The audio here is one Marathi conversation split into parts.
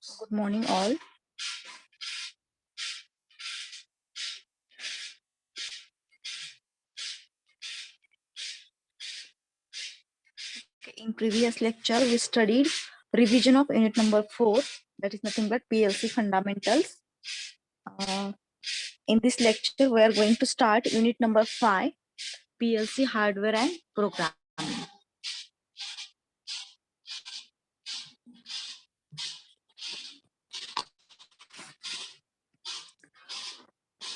Good morning, all. In previous lecture, we studied revision of unit number 4, that is nothing but PLC fundamentals. In this lecture, we are going to start unit number 5, PLC hardware and programming.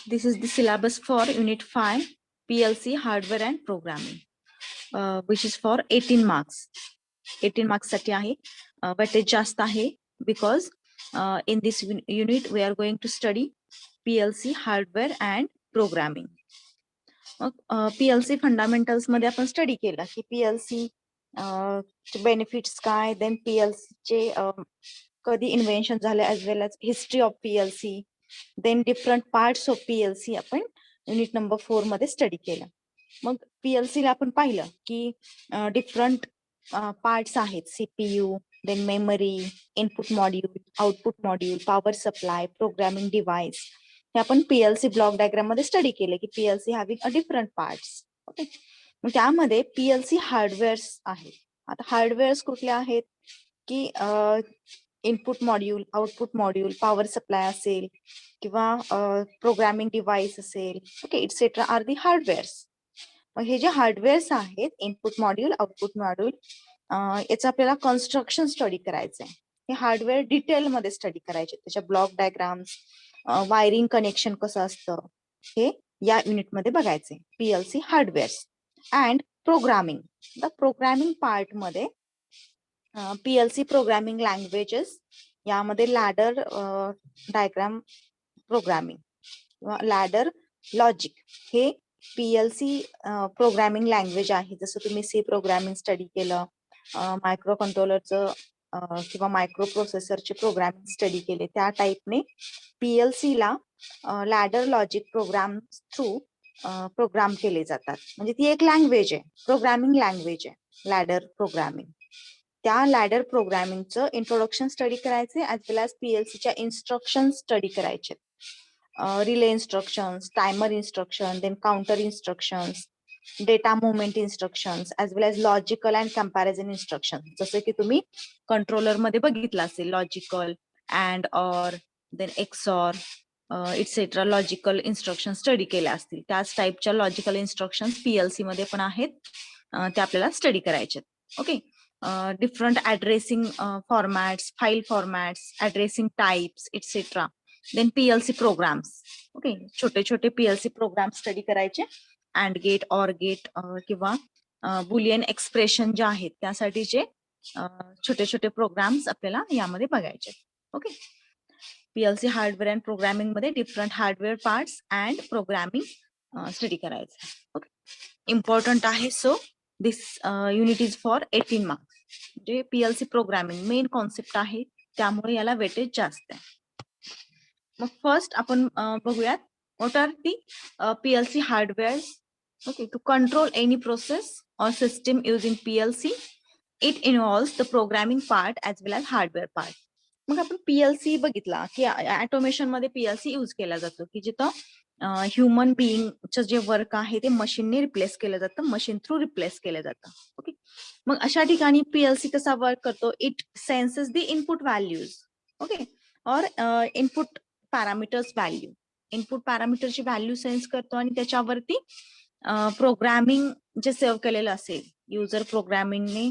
This is the syllabus for unit 5, PLC hardware and programming, which is for 18 marks. 18 marks साठी आहे, weightage जास्त आहे because in this unit we are going to study PLC hardware and programming. PLC fundamentals मध्ये आपण स्टडी केला की PLC बेनिफिट्स काय, देन PLC चे कधी इन्व्हेन्शन झाले, as well as history of PLC, then different parts of PLC आपण युनिट नंबर 4 मध्ये स्टडी केलं. मग PLC ला आपण पाहिलं की डिफरंट पार्ट्स आहेत, CPU, then memory, input module, output module, power supply, programming device. हे आपण PLC ब्लॉक डायग्राम मध्ये स्टडी केले की PLC having a different parts. Okay, मग त्यामध्ये PLC हार्डवेअर्स आहेत. आता हार्डवेअर्स कुठले आहेत की input module, output module, power supply असेल किंवा प्रोग्रामिंग डिव्हाइस असेल, ओके, इट्सेट्रा आर दी हार्डवेअर्स. मग हे जे हार्डवेअर्स आहेत, इनपुट मॉड्यूल, आउटपुट मॉड्यूल, याचं आपल्याला कन्स्ट्रक्शन स्टडी करायचंय. हे हार्डवेअर डिटेल मध्ये स्टडी करायचे, त्याच्या ब्लॉक डायग्राम्स, वायरिंग कनेक्शन कसं असतं हे या युनिट मध्ये बघायचंय. PLC hardwares and programming. The programming part मध्ये PLC प्रोग्रामिंग लँग्वेजेस, यामध्ये लॅडर डायग्राम प्रोग्रामिंग किंवा लॅडर लॉजिक हे PLC प्रोग्रामिंग लँग्वेज आहे. जसं तुम्ही C प्रोग्रामिंग स्टडी केलं, मायक्रो कंट्रोलरचं किंवा मायक्रो प्रोसेसरचे प्रोग्रामिंग स्टडी केले, त्या टाईपने PLC ला ladder logic program through program केले जातात. म्हणजे ती एक लँग्वेज आहे, प्रोग्रामिंग लँग्वेज आहे लॅडर प्रोग्रामिंग. त्या लॅडर प्रोग्रामिंगचं इंट्रोडक्शन स्टडी करायचे, as well age PLCच्या instruction study करायचे. Relay instructions, timer instruction, then counter instructions, data movement instructions, as well as logical and comparison instruction. जसं की तुम्ही कंट्रोलर मध्ये बघितलं असेल, logical, and, or, then XOR, etcetera logical instruction study केल्या असतील. त्याच टाईपच्या लॉजिकल इन्स्ट्रक्शन PLC मध्ये पण आहेत, ते आपल्याला स्टडी करायचे. Okay, different addressing formats, file formats, addressing types, etcetera. Then PLC programs. Okay, छोटे छोटे PLC प्रोग्राम स्टडी करायचे, अँड गेट, ऑर गेट किंवा बुलियन एक्सप्रेशन जे आहेत त्यासाठीचे छोटे छोटे प्रोग्राम्स आपल्याला यामध्ये बघायचे. Okay, PLC hardware and programming मध्ये different hardware parts and programming study करायचं. ओके, इम्पॉर्टंट आहे. So this unit is for 18 marks. जे PLC प्रोग्रामिंग मेन कॉन्सेप्ट आहे, त्यामुळे याला वेटेज जास्त आहे. मग फर्स्ट आपण बघूयात, what are the PLC hardware. Okay, to control any process or system using PLC, it involves the programming part as well as hardware part. मग आपण PLC बघितला की ऑटोमेशन मध्ये PLC यूज केला जातो, की जिथं ह्युमन बिईंगचं जे वर्क आहे ते मशीनने रिप्लेस केलं जातं, मशीन थ्रू रिप्लेस केलं जातं. ओके, मग अशा ठिकाणी PLC कसा वर्क करतो, it senses the input values, okay, और इनपुट पॅरामीटर्स व्हॅल्यू, इनपुट पॅरामीटरची व्हॅल्यू सेन्स करतो आणि त्याच्यावरती प्रोग्रामिंग जे सेव्ह केलेलं असेल, युजर प्रोग्रामिंगने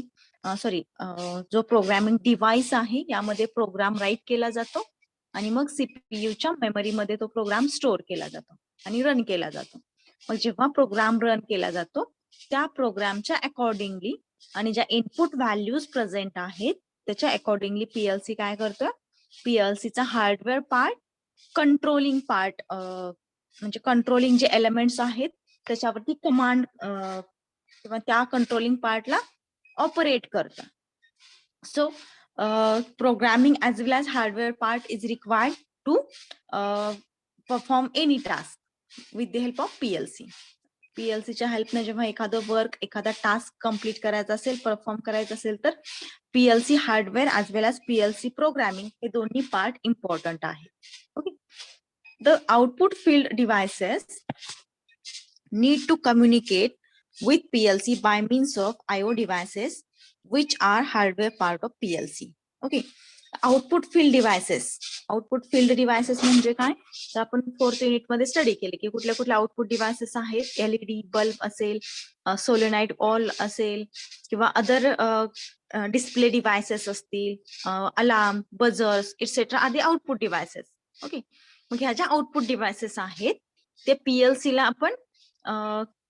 जो प्रोग्रामिंग डिव्हाइस आहे यामध्ये प्रोग्राम राईट केला जातो आणि मग CPUच्या मेमरीमध्ये तो प्रोग्राम स्टोअर केला जातो आणि रन केला जातो. मग जेव्हा प्रोग्राम रन केला जातो, त्या प्रोग्रामच्या अकॉर्डिंगली आणि ज्या इनपुट व्हॅल्यूज प्रेझेंट आहेत त्याच्या अकॉर्डिंगली PLC काय करतोय, PLCचा हार्डवेअर पार्ट, कंट्रोलिंग पार्ट, म्हणजे कंट्रोलिंग जे एलिमेंट्स आहेत त्याच्यावरती कमांड किंवा त्या कंट्रोलिंग पार्टला ऑपरेट करतं. So programming as well as hardware part is required to perform any task with the help of PLC. पीएलसीच्या हेल्पने जेव्हा एखादं वर्क, एखादा टास्क कम्प्लीट करायचा असेल, परफॉर्म करायचा असेल, तर PLC hardware as well as PLC programming हे दोन्ही पार्ट इम्पॉर्टंट आहे. Okay. The output field devices need to communicate with PLC by means of IO devices which are hardware part of PLC. Okay. Output field devices म्हणजे काय, तर आपण 4th युनिट मध्ये स्टडी केले की कुठल्या कुठल्या आउटपुट डिव्हायसेस आहेत. एलईडी बल्ब असेल, सोलेनाइड ऑल असेल, किंवा अदर डिस्प्ले डिव्हायसेस असतील, अलार्म, बजर्स इट्सेट्रा आदी आउटपुट डिव्हायसेस. ओके. मग ह्या ज्या आउटपुट डिव्हायसेस आहेत ते पीएलसी ला आपण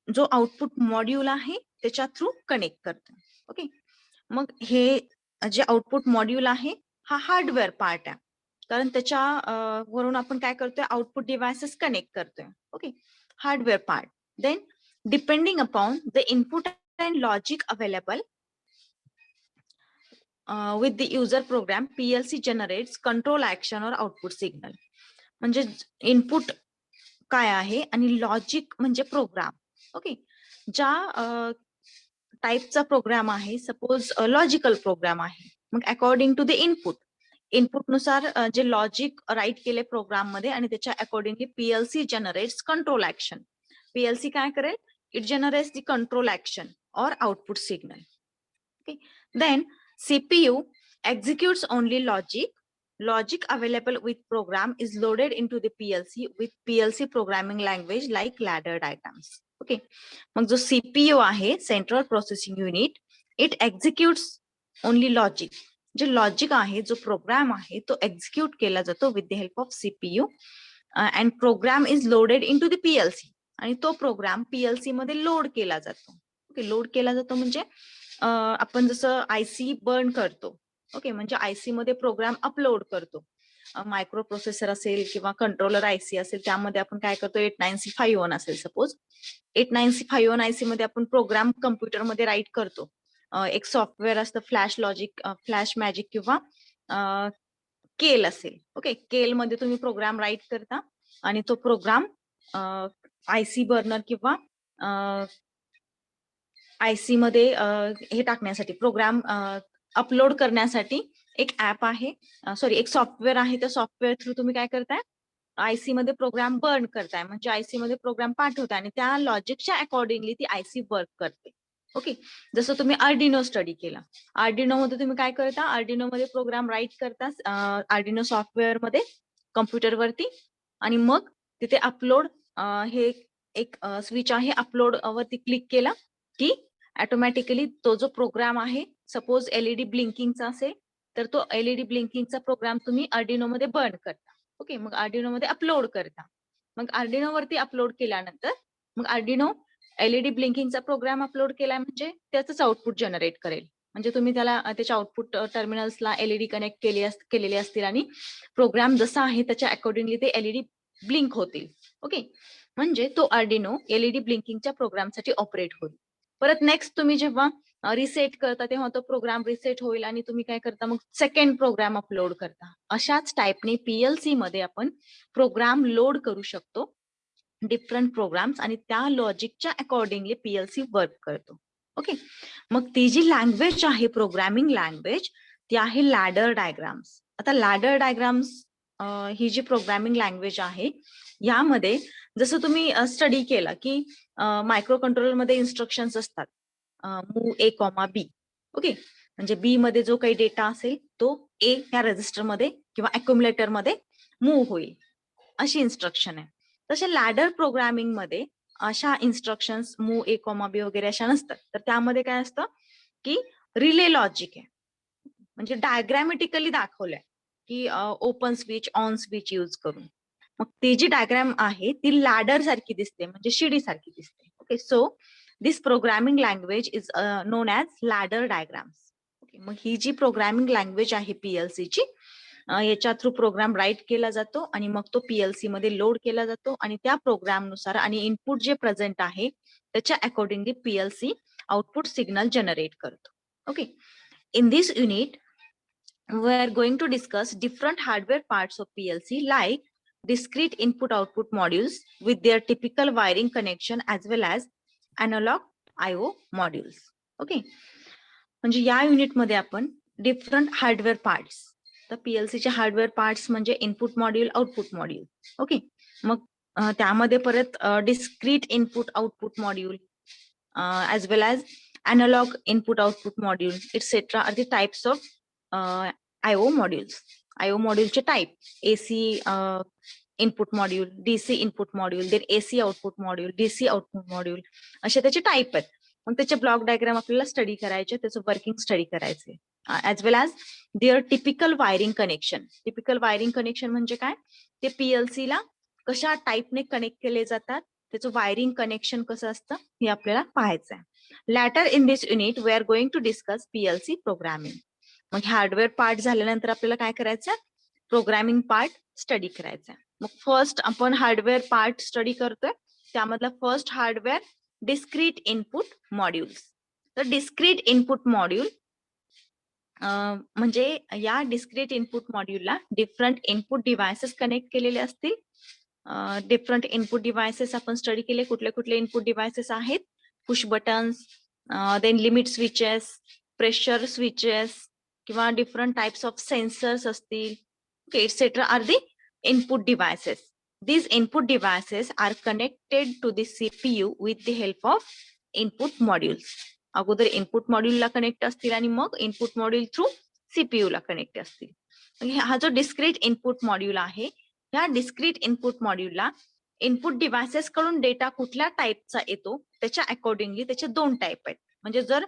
जो आउटपुट मॉड्यूल आहे त्याच्या थ्रू कनेक्ट करतो. ओके. मग हे जे आउटपुट मॉड्यूल आहे हा हार्डवेअर पार्ट आहे, कारण त्याच्या वरून आपण काय करतोय, आउटपुट डिव्हायसेस कनेक्ट करतोय. Okay. Hardware part. Then depending upon the input and logic available with the user program, PLC generates control action or output signal. म्हणजे इनपुट काय आहे आणि लॉजिक म्हणजे प्रोग्राम. ओके. ज्या टाईपचा प्रोग्राम आहे, सपोज लॉजिकल प्रोग्राम आहे, मग अकॉर्डिंग टू द इनपुट नुसार जे लॉजिक राईट केले प्रोग्राम मध्ये आणि त्याच्या accordingly PLC generates control action. PLC काय करेल, it generates the control action और output signal. Okay. Then CPU executes only logic. Logic available with program is loaded into the PLC with PLC programming language like ladder diagrams. Okay. मग जो CPU आहे, Central Processing Unit, it executes only logic. जे लॉजिक आहे, जो प्रोग्राम आहे, तो एक्झिक्यूट केला जातो with the help of CPU and program is loaded into the PLC. आणि तो प्रोग्राम PLC मध्ये लोड केला जातो. ओके. लोड केला जातो म्हणजे आपण जसं आयसी बर्न करतो. ओके. म्हणजे आयसी मध्ये प्रोग्राम अपलोड करतो. मायक्रो प्रोसेसर असेल किंवा कंट्रोलर आयसी असेल, त्यामध्ये आपण काय करतो, 89C51 असेल सपोज, 89C51 आयसी मध्ये आपण प्रोग्राम कम्प्युटरमध्ये राईट करतो. एक सॉफ्टवेअर असतं फ्लॅश लॉजिक, फ्लॅश मॅजिक किंवा केल असेल. ओके. केल मध्ये तुम्ही प्रोग्राम राईट करता आणि तो प्रोग्राम आयसी बर्नर किंवा आयसी मध्ये हे टाकण्यासाठी, प्रोग्राम अपलोड करण्यासाठी एक ऍप आहे, सॉरी एक सॉफ्टवेअर आहे. त्या सॉफ्टवेअर थ्रू तुम्ही काय करताय, आयसी मध्ये प्रोग्राम बर्न करताय, म्हणजे आयसी मध्ये प्रोग्राम पाठवताय आणि त्या लॉजिकच्या अकॉर्डिंगली ती आयसी वर्क करते. ओके. जसं तुम्ही आर्डिनो स्टडी केला, आर्डिनो मध्ये तुम्ही काय करता, आर्डिनो मध्ये प्रोग्राम राईट करता आर्डिनो सॉफ्टवेअर मध्ये कम्प्युटरवरती, आणि मग तिथे अपलोड हे एक स्विच आहे, अपलोड वरती क्लिक केला की ऑटोमॅटिकली तो जो प्रोग्राम आहे, सपोज एलईडी ब्लिंकिंगचा असेल तर तो एलईडी ब्लिंकिंगचा प्रोग्राम तुम्ही आर्डिनो मध्ये बर्न करता. ओके. मग आर्डिनो मध्ये अपलोड करता. मग आर्डिनो वरती अपलोड केल्यानंतर मग आर्डिनो एलईडी ब्लिंकिंगचा प्रोग्राम अपलोड केला म्हणजे त्याचंच आउटपुट जनरेट करेल. म्हणजे तुम्ही त्याला त्याच्या आउटपुट टर्मिनल्सला एलईडी कनेक्ट केलेले असतील आणि प्रोग्राम जसा आहे त्याच्या अकॉर्डिंगली ते एलईडी ब्लिंक होतील. ओके. म्हणजे तो आर्डिनो एलईडी ब्लिंकिंगच्या प्रोग्रामसाठी ऑपरेट होईल. परत नेक्स्ट तुम्ही जेव्हा रिसेट करता तेव्हा तो प्रोग्राम रिसेट होईल आणि तुम्ही काय करता, मग सेकंड प्रोग्राम अपलोड करता. अशाच टाईपने पीएलसी मध्ये आपण प्रोग्राम लोड करू शकतो, डिफरंट प्रोग्राम्स, आणि त्या लॉजिकच्या अकॉर्डिंगली पीएलसी वर्क करतो. ओके. मग ती जी लँग्वेज आहे, प्रोग्रामिंग लँग्वेज, ती आहे लॅडर डायग्राम्स. आता लॅडर डायग्राम्स ही जी प्रोग्रामिंग लँग्वेज आहे, यामध्ये जसं तुम्ही स्टडी केला की मायक्रो कंट्रोलर मध्ये इन्स्ट्रक्शन्स असतात, मूव ए कॉमा बी. ओके. म्हणजे बी मध्ये जो काही डेटा असेल तो ए ह्या रजिस्टर मध्ये किंवा अक्युमुलेटर मध्ये मूव्ह होईल, अशी इन्स्ट्रक्शन आहे. तसे लॅडर प्रोग्रामिंग मध्ये अशा इन्स्ट्रक्शन्स मूव ए कॉमा बी वगैरे अशा नसतात. तर त्यामध्ये काय असतं की रिले लॉजिक आहे, म्हणजे डायग्रॅमेटिकली दाखवलंय की open switch, on switch use करून. मग ती जी डायग्राम आहे ती लॅडर सारखी दिसते, म्हणजे शिडी सारखी दिसते. Okay. So this programming language is non as ladder diagrams. Okay. मग ही जी प्रोग्रामिंग लँग्वेज आहे पीएलसीची, याच्या थ्रू प्रोग्राम राईट केला जातो आणि मग तो पीएलसी मध्ये लोड केला जातो आणि त्या प्रोग्राम नुसार आणि इनपुट जे प्रेझेंट आहे त्याच्या accordingly PLC output signal generate करतो. Okay. In this unit we are going to discuss different hardware parts of PLC like discrete input output modules with their typical wiring connection as well as analogue IO modules. Okay, म्हणजे या युनिटमध्ये आपण डिफरंट हार्डवेअर पार्ट्स, तर पीएलसीचे हार्डवेअर पार्ट्स म्हणजे input module, output module. Okay, मग त्यामध्ये परत discrete input output module as well as analog input output module etc are the types of IO modules. IO module चे type AC input module, DC input module, then AC output module, DC output module असे त्याचे टाईप आहेत. मग त्याचे ब्लॉक डायग्राम आपल्याला स्टडी करायचे, त्याचं वर्किंग स्टडी करायचे. As well as there typical wiring connection. Typical wiring connection म्हणजे काय, ते पीएलसी ला कशा टाईपने कनेक्ट केले जातात, त्याचं वायरिंग कनेक्शन कसं असतं हे आपल्याला पाहायचं आहे. Later in this unit we are going to discuss PLC programming. मग हार्डवेअर पार्ट झाल्यानंतर आपल्याला काय करायचं, प्रोग्रामिंग पार्ट स्टडी करायचा. मग फर्स्ट आपण हार्डवेअर पार्ट स्टडी करतोय, त्यामधला first hardware discrete input modules. तर डिस्क्रीट इनपुट मॉड्यूल म्हणजे या डिस्क्रीट इनपुट मॉड्यूलला डिफरंट इनपुट डिव्हायसेस कनेक्ट केलेले असतील. डिफरंट इनपुट डिव्हायसेस आपण स्टडी केले. कुठले कुठले इनपुट डिव्हायसेस आहेत, push buttons, then limit switches, pressure switches किंवा डिफरंट टाइप्स ऑफ सेन्सर्स असतील, etcetera are the input devices. These input devices are connected to the CPU with the help of input modules. अगोदर इनपुट मॉड्यूलला कनेक्ट असतील आणि मग इनपुट मॉड्यूल थ्रू सीपीयू ला कनेक्ट असतील. हा जो डिस्क्रीट इनपुट मॉड्यूल आहे, ह्या डिस्क्रीट इनपुट मॉड्यूलला इनपुट डिव्हायसेस कडून डेटा कुठल्या टाईपचा येतो त्याच्या अकॉर्डिंगली त्याचे दोन टाईप आहेत. म्हणजे जर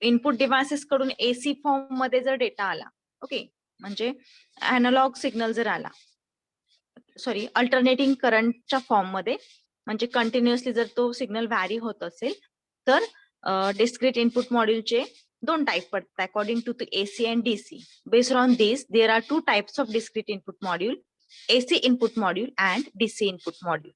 इनपुट डिव्हायसेस कडून एसी फॉर्म मध्ये जर डेटा आला, ओके, म्हणजे अॅनालॉग सिग्नल जर आला, सॉरी अल्टरनेटिंग करंटच्या फॉर्म मध्ये, म्हणजे कंटिन्युअसली जर तो सिग्नल व्हॅरी होत असेल, तर डिस्क्रीट इनपुट मॉड्यूलचे दोन टाइप पडतात according to the AC and DC. Based on this there are two types of discrete input module, AC input module and DC input module.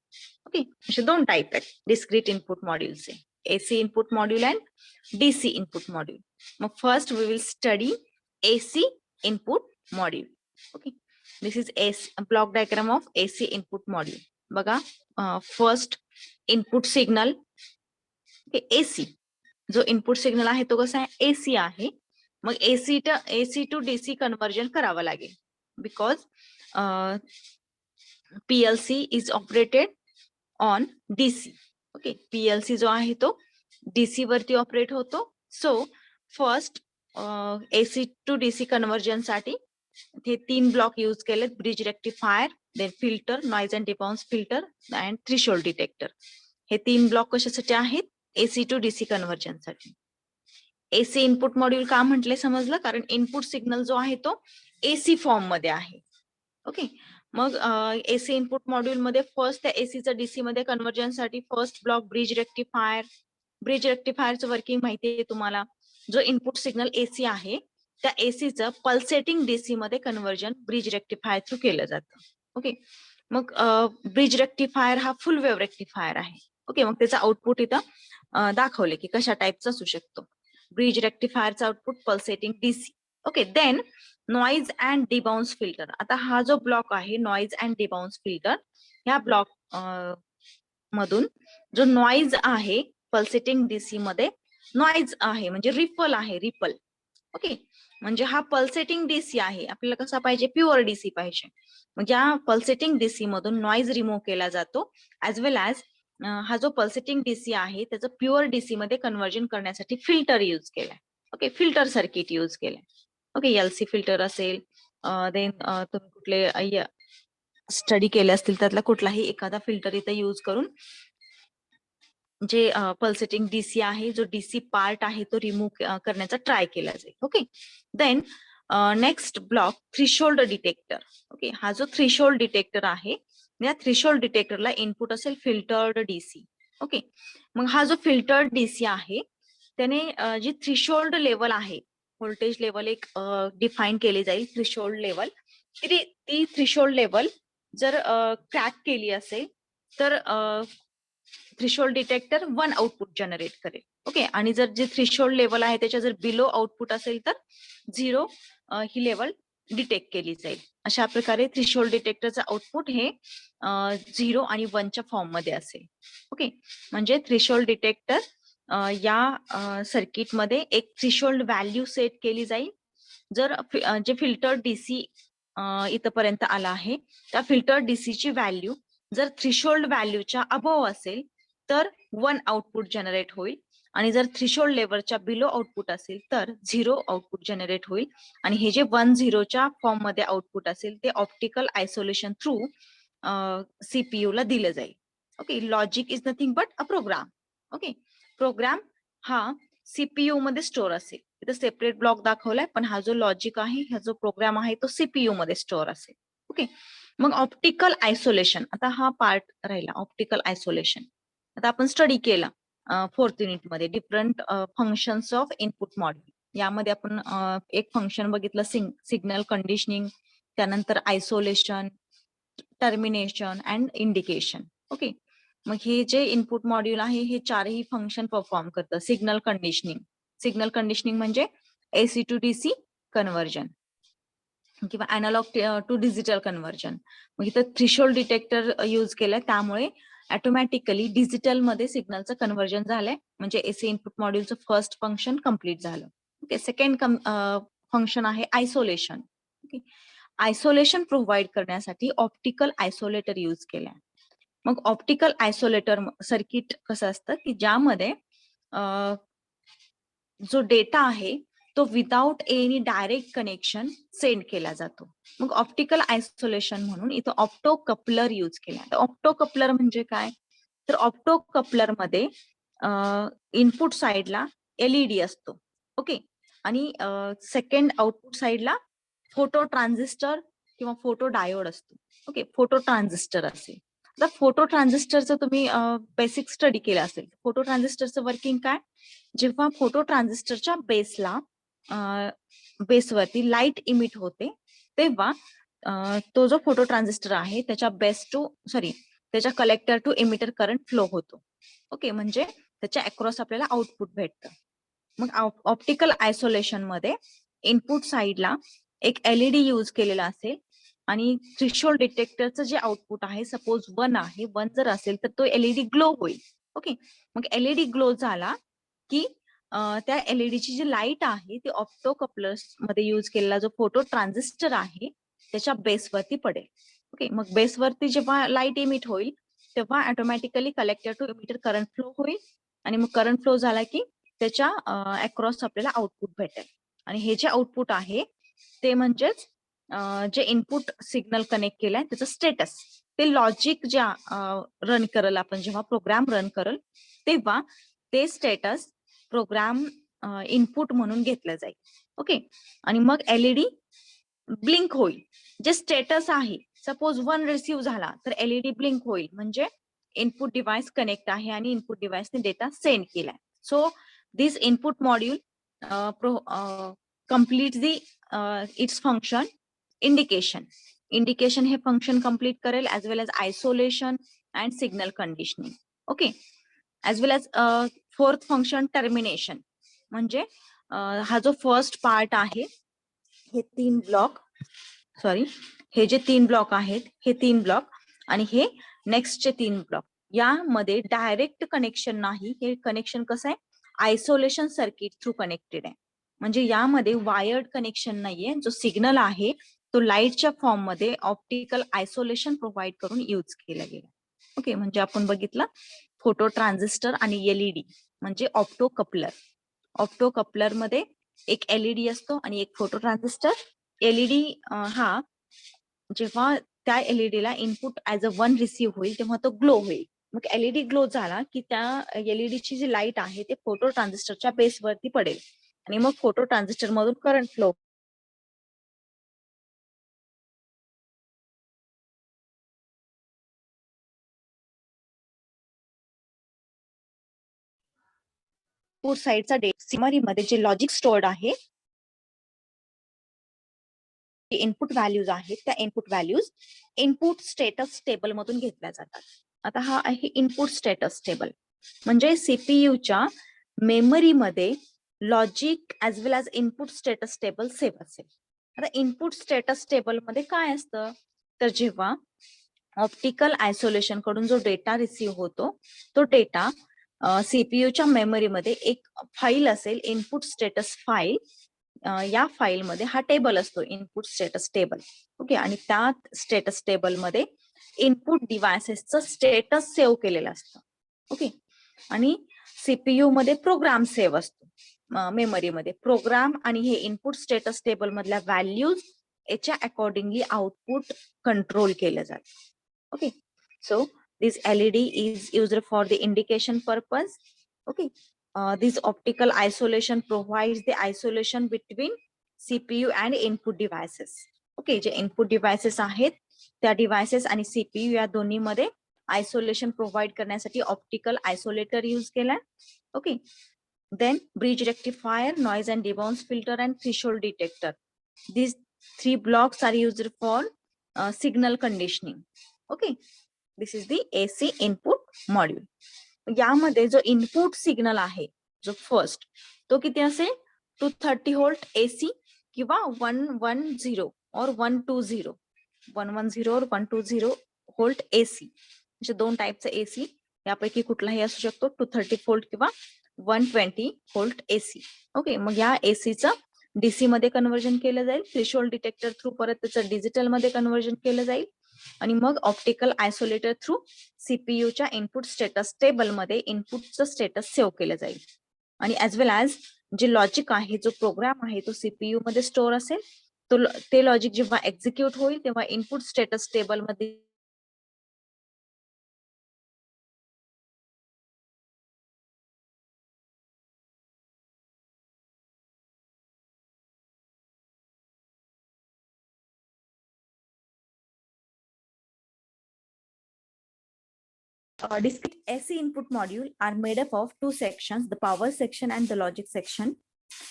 Okay, असे दोन टाइप आहेत डिस्क्रीट इनपुट मॉड्यूलचे, AC input module and DC input module. मग first we will study AC input module. Okay, this is block diagram of AC input module. बघा, फर्स्ट इनपुट सिग्नल AC, जो इनपुट सिग्नल आहे तो कसा आहे, AC आहे. मग AC टू DC कन्वर्जन करावं लागेल, because PLC is operated on DC. Okay, PLC जो आहे तो DC वरती ऑपरेट होतो. So first AC to DC conversion साठी हे तीन ब्लॉक यूज केलेत, bridge rectifier, then filter, noise and debounce filter and threshold detector. हे तीन ब्लॉक कशासाठी आहेत, एसी टू डीसी कन्व्हर्जन साठी. एसी इनपुट मॉड्यूल का म्हटले समजलं, कारण इनपुट सिग्नल जो आहे तो एसी फॉर्म मध्ये आहे. ओके, मग एसी इनपुट मॉड्यूल मध्ये फर्स्ट त्या एसीचं डीसी मध्ये कन्व्हर्जन साठी first block bridge rectifier. Bridge रेक्टिफायरचं वर्किंग माहिती आहे तुम्हाला, जो इनपुट सिग्नल एसी आहे त्या एसीचं पल्सेटिंग डीसी मध्ये कन्व्हर्जन ब्रिज रेक्टिफायर थ्रू केलं जातं. ओके, मग ब्रिज रेक्टिफायर हा फुल वेव्ह रेक्टिफायर आहे. ओके, मग त्याचं आउटपुट इथं दाखवले की कशा टाईपचा असू शकतो. ब्रिज रेक्टिफायरचा output pulsating DC. Okay, then noise and debounce filter. आता हा जो ब्लॉक आहे नॉइज अँड डिबाउन्स फिल्टर, ह्या ब्लॉक मधून जो नॉइज आहे पल्सेटिंग डीसी मध्ये नॉइज आहे म्हणजे रिपल आहे, रिपल. ओके, म्हणजे हा पल्सेटिंग डीसी आहे, आपल्याला कसा पाहिजे, प्युअर डीसी पाहिजे. म्हणजे या पल्सेटिंग डीसी मधून नॉइज रिमूव्ह केला जातो, ऍज वेल ऍज हा जो पल्सेटिंग डीसी आहे त्याचं प्युअर डीसी मध्ये कन्व्हर्जन करण्यासाठी फिल्टर यूज केलाय. ओके, फिल्टर सर्किट यूज केलंय. ओके, एलसी फिल्टर असेल, देन तुम्ही कुठले स्टडी केले असतील त्यातला कुठलाही एखादा फिल्टर इथे यूज करून जे पल्सेटिंग डीसी आहे, जो डीसी पार्ट आहे तो रिमूव्ह करण्याचा ट्राय केला जाईल. Okay, then next block threshold detector. Okay, हा जो थ्रेशोल्ड डिटेक्टर आहे, या थ्रेशोल्ड डिटेक्टरला इनपुट असेल फिल्टर्ड डीसी. ओके, मग हा जो फिल्टर्ड डीसी आहे त्याने जी थ्रेशोल्ड लेवल आहे, व्होल्टेज लेवल एक डिफाईन केली जाईल, थ्रेशोल्ड लेवल. ती थ्रेशोल्ड लेवल जर क्रॅक केली असेल तर थ्रेशोल्ड डिटेक्टर 1 आउटपुट जनरेट करेल. ओके, आणि जर जे थ्रेशोल्ड लेवल आहे त्याच्या जर बिलो आउटपुट असेल तर 0 ही लेवल डिटेक्ट केली जाईल. अशा प्रकारे थ्रेशोल्ड डिटेक्टरचं आउटपुट हे 0 आणि 1च्या फॉर्म मध्ये असेल. ओके, म्हणजे थ्रेशोल्ड डिटेक्टर या सर्किटमध्ये एक थ्रेशोल्ड व्हॅल्यू सेट केली जाईल. जर जे फिल्टर डीसी इथपर्यंत आला आहे, त्या फिल्टर डीसीची व्हॅल्यू जर थ्रेशोल्ड व्हॅल्यूच्या अबोव असेल तर 1 आउटपुट जनरेट होईल, आणि जर थ्रेशोल्ड लेवलच्या बिलो आउटपुट असेल तर 0 आउटपुट जनरेट होईल. आणि हे जे 1-0च्या फॉर्म मध्ये आउटपुट असेल ते ऑप्टिकल आयसोलेशन थ्रू सीपीयू ला दिलं जाईल. Okay, logic is nothing but a program. Okay, program हा सीपीयू मध्ये स्टोअर असेल. इथं सेपरेट ब्लॉक दाखवलाय, पण हा जो लॉजिक आहे, हा जो प्रोग्राम आहे तो सीपीयू मध्ये स्टोअर असेल. ओके, मग ऑप्टिकल आयसोलेशन, आता हा पार्ट राहिला ऑप्टिकल आयसोलेशन. आता आपण स्टडी केला 4th युनिट मध्ये different functions of input module. यामध्ये आपण एक फंक्शन बघितलं सिग्नल कंडिशनिंग, त्यानंतर isolation, termination and indication. Okay, मग हे जे इनपुट मॉड्यूल आहे हे चारही फंक्शन परफॉर्म करतं. सिग्नल कंडिशनिंग म्हणजे एसी टू डीसी कन्व्हर्जन किंवा अॅनालॉग टू डिजिटल कन्व्हर्जन. मग इथं थ्रेशोल्ड डिटेक्टर यूज केलंय, त्यामुळे ऑटोमॅटिकली डिजिटल मध्ये सिग्नलचं कन्व्हर्जन झालंय, म्हणजे एसी इनपुट मॉड्यूलचं फर्स्ट फंक्शन कम्प्लीट झालं. ओके, सेकंड फंक्शन आहे आयसोलेशन. ओके, आयसोलेशन प्रोव्हाइड करण्यासाठी ऑप्टिकल आयसोलेटर यूज केलाय. मग ऑप्टिकल आयसोलेटर सर्किट कसं असतं की ज्यामध्ये जो डेटा आहे तो without any direct connection send केला जातो. मग ऑप्टिकल आयसोलेशन म्हणून इथं ऑप्टो कपलर यूज केला. ऑप्टो कपलर म्हणजे काय, तर ऑप्टो कपलर मध्ये इनपुट साइडला एलईडी असतो. ओके, आणि सेकंड आउटपुट साइडला फोटो ट्रान्झिस्टर किंवा फोटो डायोड असतो. ओके, फोटो ट्रान्झिस्टर असेल. आता फोटो ट्रान्झिस्टरचं तुम्ही बेसिक स्टडी केलं असेल. फोटो ट्रान्झिस्टरचं वर्किंग काय, जेव्हा फोटो ट्रान्झिस्टरच्या बेसवरती लाईट इमिट होते तेव्हा तो जो फोटो ट्रान्झिस्टर आहे त्याच्या collector to emitter current flow होतो. ओके, म्हणजे त्याच्या अक्रॉस आपल्याला आउटपुट भेटतं. मग ऑप्टिकल आयसोलेशन मध्ये इनपुट साइडला एक एलईडी यूज केलेला असेल, आणि थ्रेशोल्ड डिटेक्टरचं जे आउटपुट आहे सपोज 1 आहे, 1 जर असेल तर तो एलईडी ग्लो होईल. ओके, मग एलईडी ग्लो झाला की त्या एलईडीची जी लाईट आहे ती ऑप्टो कपलर्स मध्ये यूज केलेला जो फोटो ट्रान्झिस्टर आहे त्याच्या बेसवरती पडेल. ओके, मग बेसवरती जेव्हा लाईट इमिट होईल तेव्हा automatically collector to emitter current flow होईल, आणि मग करंट फ्लो झाला की त्याच्या अक्रॉस आपल्याला आउटपुट भेटेल. आणि हे जे आउटपुट आहे ते म्हणजेच जे इनपुट सिग्नल कनेक्ट केलाय त्याचं स्टेटस, ते लॉजिक ज्या रन करल आपण जेव्हा प्रोग्राम रन करल तेव्हा ते स्टेटस प्रोग्राम इनपुट म्हणून घेतलं जाईल. ओके, आणि मग एलईडी ब्लिंक होईल. जे स्टेटस आहे सपोज 1 रिसीव्ह झाला तर एलईडी ब्लिंक होईल, म्हणजे इनपुट डिव्हाइस कनेक्ट आहे आणि इनपुट डिव्हाइसने डेटा सेंड केलाय. So this input module complete its function indication हे फंक्शन कम्प्लीट करेल, as well as isolation and signal conditioning. Okay, as well as 4th function termination, म्हणजे हा जो फर्स्ट पार्ट आहे हे 3 ब्लॉक, हे जे 3 ब्लॉक आहेत हे 3 ब्लॉक आणि हे नेक्स्टचे 3 ब्लॉक, यामध्ये डायरेक्ट कनेक्शन नाही. हे कनेक्शन कसं आहे, आयसोलेशन सर्किट थ्रू कनेक्टेड आहे, म्हणजे यामध्ये वायर्ड कनेक्शन नाहीये. जो सिग्नल आहे तो लाईटच्या फॉर्म मध्ये ऑप्टिकल आयसोलेशन प्रोव्हाइड करून यूज केला गेला. ओके, म्हणजे आपण बघितलं फोटो ट्रान्झिस्टर आणि एलईडी म्हणजे ऑप्टो कपलर. ऑप्टो कपलर मध्ये एक एलईडी असतो आणि एक फोटो ट्रान्झिस्टर. एलईडी हा जेव्हा त्या एलईडीला इनपुट ऍज अ 1 रिसीव्ह होईल तेव्हा तो ग्लो होईल. मग एलईडी ग्लो झाला की त्या एलईडीची जी लाईट आहे ते फोटो ट्रान्झिस्टरच्या बेसवरती पडेल, आणि मग फोटो ट्रान्झिस्टर मधून करंट फ्लो साइडचा डेसिमरी मध्ये जे लॉजिक स्टोर्ड आहे, इनपुट व्हॅल्यूज आहेत त्या input values input status table मधून घेतल्या जातात. आता हा आहे इनपुट स्टेटस टेबल, म्हणजे सीपीयूच्या मेमरीमध्ये logic as well as input status table save असेल. आता इनपुट स्टेटस टेबल मध्ये काय असतं, तर जेव्हा ऑप्टिकल आयसोलेशन कडून जो डेटा रिसीव्ह होतो, तो डेटा सीपीयूच्या मेमरीमध्ये एक फाईल असेल, इनपुट स्टेटस फाईल. या फाईलमध्ये हा टेबल असतो, इनपुट स्टेटस टेबल. ओके, आणि त्या स्टेटस टेबल मध्ये इनपुट डिव्हायसेसचं स्टेटस सेव्ह केलेलं असतं. ओके, आणि सीपीयू मध्ये प्रोग्राम सेव्ह असतो, मेमरीमध्ये प्रोग्राम, आणि हे इनपुट स्टेटस टेबल मधल्या व्हॅल्यूज याच्या अकॉर्डिंगली आउटपुट कंट्रोल केलं जातं. Okay, so this LED is used for the indication purpose. Okay, this optical isolation provides the isolation between CPU and input devices. Okay, जे input devices आहेत त्या devices आणि CPU या दोन्ही मध्ये isolation provide करण्यासाठी optical isolator use केलाय. Okay, then bridge rectifier, noise and debounce filter and threshold detector. These three blocks are used for signal conditioning. Okay, this is the AC input module. यामध्ये जो इनपुट सिग्नल आहे, जो फर्स्ट, तो किती असेल, 230 व्होल्ट AC किंवा 110 और 120, 110 और 120 व्होल्ट AC, म्हणजे दोन टाईपचा AC, यापैकी कुठलाही असू शकतो, 230 व्होल्ट किंवा 120 व्होल्ट AC. ओके, मग या ACचं DC मध्ये कन्व्हर्जन केलं जाईल, थ्रेशोल्ड डिटेक्टर थ्रू परत त्याचं डिजिटल मध्ये कन्व्हर्जन केलं जाईल, आणि मग ऑप्टिकल आयसोलेटर थ्रू सीपीयूच्या इनपुट स्टेटस टेबल मध्ये इनपुटचं स्टेटस सेव्ह केलं जाईल. आणि ऍज वेल ऍज जे लॉजिक आहे, जो प्रोग्राम आहे, तो सीपीयू मध्ये स्टोअर असेल, ते लॉजिक जेव्हा एक्झिक्यूट होईल तेव्हा इनपुट स्टेटस टेबल मध्ये discrete AC input module are made up of two sections, the power section and the logic section.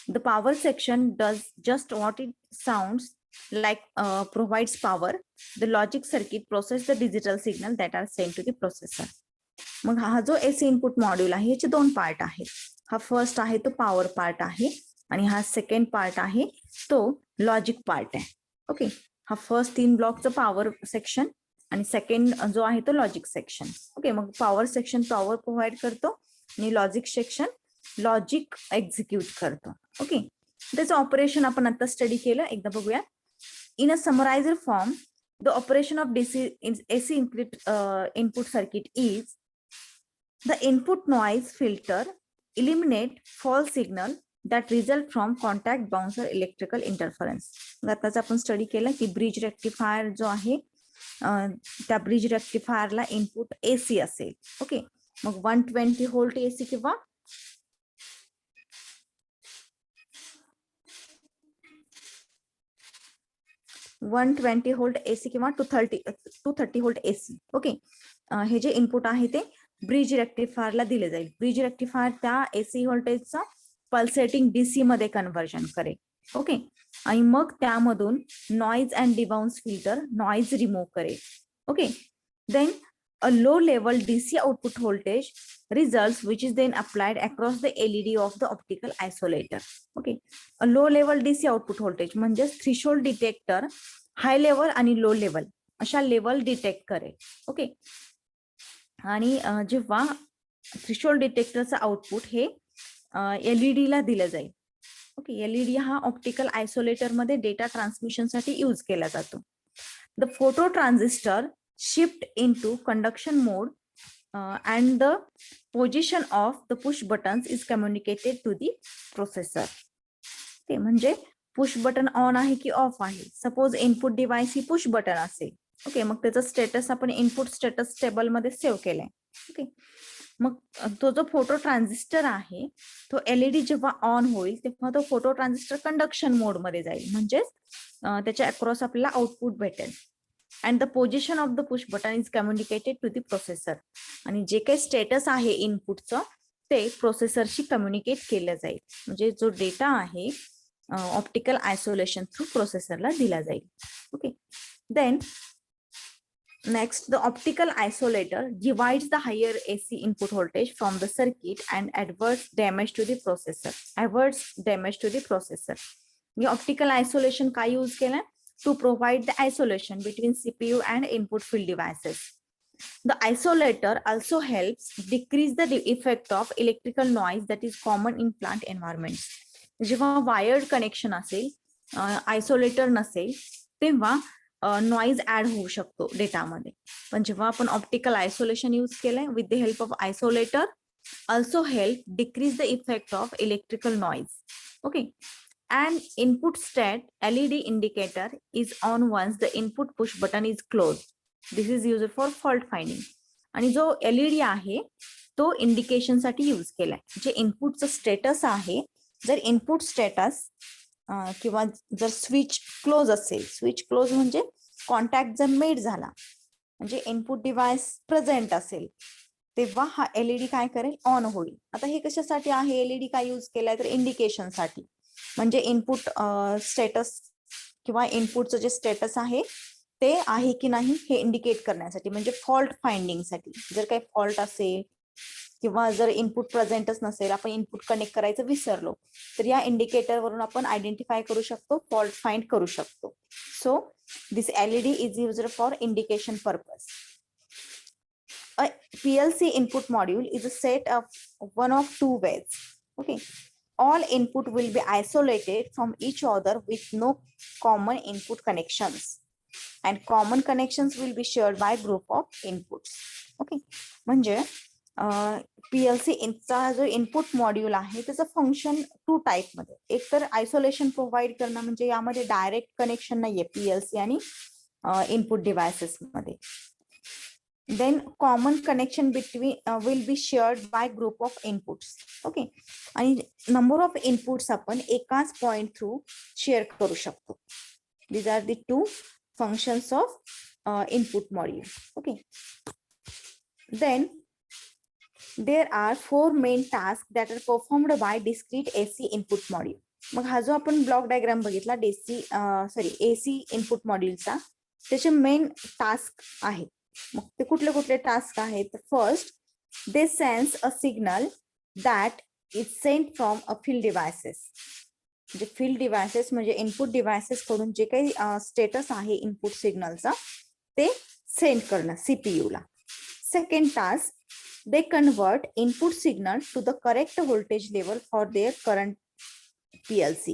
The power section does just what it sounds like, provides power. The logic circuit process the digital signal that are sent to the processor. मग हा जो AC इनपुट मॉड्यूल आहे, याचे दोन पार्ट आहेत. हा फर्स्ट आहे तो पॉवर पार्ट आहे, आणि हा सेकंड पार्ट आहे तो लॉजिक पार्ट आहे. ओके, हा फर्स्ट 3 ब्लॉकचं पॉवर सेक्शन आणि सेकंड जो आहे तो लॉजिक सेक्शन. ओके, मग पॉवर सेक्शन पॉवर प्रोव्हाइड करतो आणि लॉजिक सेक्शन लॉजिक एक्झिक्यूट करतो. ओके, त्याचं ऑपरेशन आपण आता स्टडी केलं, एकदा बघूया. In a summariser form, the operation of AC input circuit is the input noise filter eliminate false signal that result from contact bounce or electrical interference. आताच आपण स्टडी केलं की ब्रिज रेक्टिफायर जो आहे, त्या ब्रिज रेक्टिफायरला इनपुट AC असेल. ओके, मग 120 व्होल्ट AC किंवा 120 व्होल्ट AC किंवा 230 व्होल्ट AC. ओके, हे जे इनपुट आहे ते ब्रिज रेक्टिफायरला दिले जाईल. ब्रिज रेक्टिफायर त्या AC व्होल्टेजचा पल्सेटिंग DC मध्ये कन्व्हर्जन करेल. ओके, आणि मग त्यामधून noise and debounce filter noise remove करेल. Okay, then a low level DC output voltage results which is then applied across the LED of the optical isolator. Okay, a low level DC output voltage म्हणजे threshold detector हाय लेवल आणि लो लेवल अशा लेवल डिटेक्ट करेल. ओके, आणि जेव्हा थ्रेशोल्ड डिटेक्टरचं आउटपुट हे LED ला दिलं जाईल. ओके, LED हा ऑप्टिकल आयसोलेटर मध्ये डेटा ट्रान्समिशन साठी यूज केला जातो. The photo transistor shift into conduction mode and the position of the push buttons is communicated to the processor. ते म्हणजे पुश बटन ऑन आहे की ऑफ आहे. सपोज इनपुट डिव्हाइस ही पुश बटन असेल. ओके, मग त्याचा स्टेटस आपण इनपुट स्टेटस टेबल मध्ये सेव्ह केलाय. ओके, मग तो जो फोटो ट्रान्झिस्टर आहे तो LED जेव्हा ऑन होईल तेव्हा तो फोटो ट्रान्झिस्टर कंडक्शन मोड मध्ये जाईल, म्हणजेच त्याच्या अक्रॉस आपल्याला आउटपुट भेटेल. and the position of the push button is communicated to the processor. आणि जे काही स्टेटस आहे इनपुटचं ते प्रोसेसरशी कम्युनिकेट केलं जाईल, म्हणजे जो डेटा आहे ऑप्टिकल आयसोलेशन थ्रू प्रोसेसरला दिला जाईल. Okay, then next the optical isolator divides the higher AC input voltage from the circuit and averts damage to the processor. Optical isolation काय यूज केलंय? To provide the isolation between CPU and input field devices. The isolator also helps decrease the effect of electrical noise that is common in plant environments. जेव्हा वायर्ड कनेक्शन असेल, आयसोलेटर नसेल, तेव्हा नॉइज ऍड होऊ शकतो डेटामध्ये. पण जेव्हा आपण ऑप्टिकल आयसोलेशन यूज केलंय with the help of isolator also help decrease the effect of electrical noise. Okay. An input state LED indicator is on once the input push button is closed. This is used for fault finding. आणि जो LED आहे तो इंडिकेशन साठी यूज केलाय. जे इनपुटचं स्टेटस आहे, जर इनपुट स्टेटस किंवा जर स्विच क्लोज असेल, स्विच क्लोज म्हणजे कॉन्टॅक्ट जर मेड झाला, म्हणजे इनपुट डिव्हाइस प्रेझेंट असेल, तेव्हा हा एलईडी काय करेल? ऑन होईल. आता हे कशासाठी आहे? एलईडी काय यूज केलाय? तर इंडिकेशन साठी. म्हणजे इनपुट स्टेटस किंवा इनपुटचं जे स्टेटस आहे ते आहे की नाही हे इंडिकेट करण्यासाठी, म्हणजे फॉल्ट फाइंडिंग साठी. जर काही फॉल्ट असेल किंवा जर इनपुट प्रेझेंटच नसेल, आपण इनपुट कनेक्ट करायचं विसरलो, तर या इंडिकेटर वरून आपण आयडेंटिफाय करू शकतो, फॉल्ट फाइंड करू शकतो. So this LED is used for indication purpose. A PLC input module is a set of one of two ways. Okay, all input will be isolated from each other with no common input connections, and common connections will be shared by group of inputs. Okay, म्हणजे PLC चा जो इनपुट मॉड्यूल आहे त्याचं फंक्शन टू टाइप मध्ये. एक तर आयसोलेशन प्रोव्हाइड करणं, म्हणजे यामध्ये डायरेक्ट कनेक्शन नाहीये PLC आणि इनपुट डिव्हायसेस मध्ये. Then common connection between will be shared by group of inputs. Okay, आणि number of inputs आपण एकाच point through share करू शकतो. These are the two functions of input module. Okay, then there are four main tasks that are performed by discrete AC input module. मग हा जो आपण ब्लॉक डायग्राम बघितला AC इनपुट मॉड्यूलचा, त्याचे मेन टास्क आहेत. मग ते कुठले कुठले टास्क आहेत? First, they sense a signal that is sent from a field devices. म्हणजे फील्ड डिव्हायसेस म्हणजे इनपुट डिव्हायसेस कडून जे काही स्टेटस आहे इनपुट सिग्नलचा ते सेंड करणं सीपीयू ला. Second task, they convert input signal to the correct voltage level for their current PLC.